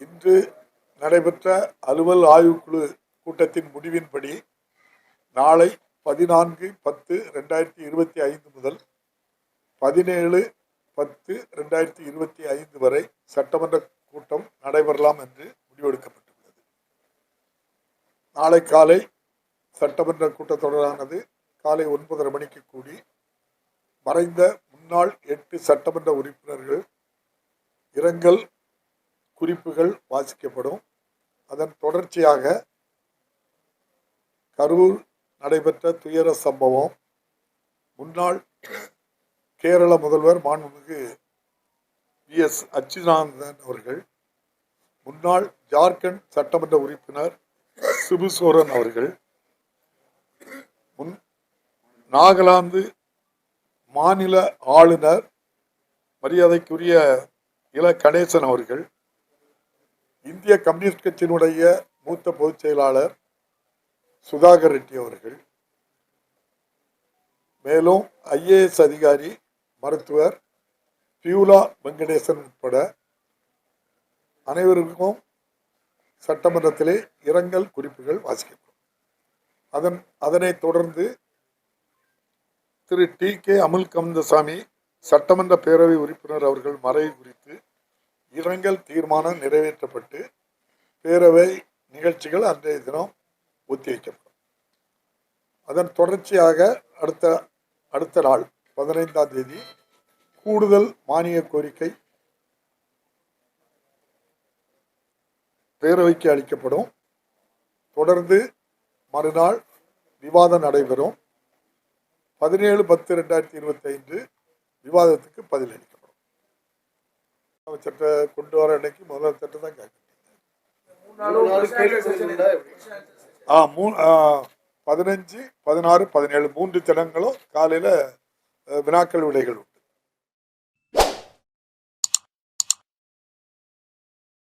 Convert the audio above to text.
இன்று நடைபெற்ற அலுவல் ஆய்வுக்குழு கூட்டத்தின் முடிவின்படி நாளை 14/10/2025 முதல் 17/10/2025 வரை சட்டமன்ற கூட்டம் நடைபெறலாம் என்று முடிவெடுக்கப்பட்டுள்ளது. நாளை காலை சட்டமன்ற கூட்டத்தொடரானது காலை 9:30 மணிக்கு கூடி மறைந்த முன்னாள் 8 சட்டமன்ற உறுப்பினர்கள் இரங்கல் குறிப்புகள் வாசிக்கப்படும். அதன் தொடர்ச்சியாக கரூர் நடைபெற்ற துயர சம்பவம், முன்னாள் கேரள முதல்வர் மாண்புமிகு VS அச்சுதானந்தன் அவர்கள், முன்னாள் ஜார்க்கண்ட் சட்டமன்ற உறுப்பினர் சிபு சோரன் அவர்கள், நாகாலாந்து மாநில ஆளுநர் மரியாதைக்குரிய இல கணேசன் அவர்கள், இந்திய கம்யூனிஸ்ட் கட்சியினுடைய மூத்த பொதுச் செயலாளர் சுதாகர் ரெட்டி அவர்கள், மேலும் IAS அதிகாரி மருத்துவர் பியூலா வெங்கடேசன் உட்பட அனைவருக்கும் சட்டமன்றத்திலே இரங்கல் குறிப்புகள் வாசிக்கப்படும். அதனைத் தொடர்ந்து திரு TK அமுல்கந்தசாமி சட்டமன்ற பேரவை உறுப்பினர் அவர்கள் மறைவு குறித்து இரங்கல் தீர்மானம் நிறைவேற்றப்பட்டு பேரவை நிகழ்ச்சிகள் அன்றைய தினம் ஒத்திவைக்கப்படும். அதன் தொடர்ச்சியாக அடுத்த நாள் 15ஆம் தேதி கூடுதல் மானிய கோரிக்கை பேரவைக்கு அளிக்கப்படும். தொடர்ந்து மறுநாள் விவாதம் நடைபெறும். 17/10/2025 விவாதத்துக்கு பதில் அளிக்கப்படும். சட்டத்தை கொண்டு வர அன்னைக்கு முதல் சட்டம் தான் கேட்க 15, 16, 17 3 தினங்களும் காலையில் வினாக்கள் விடைகள்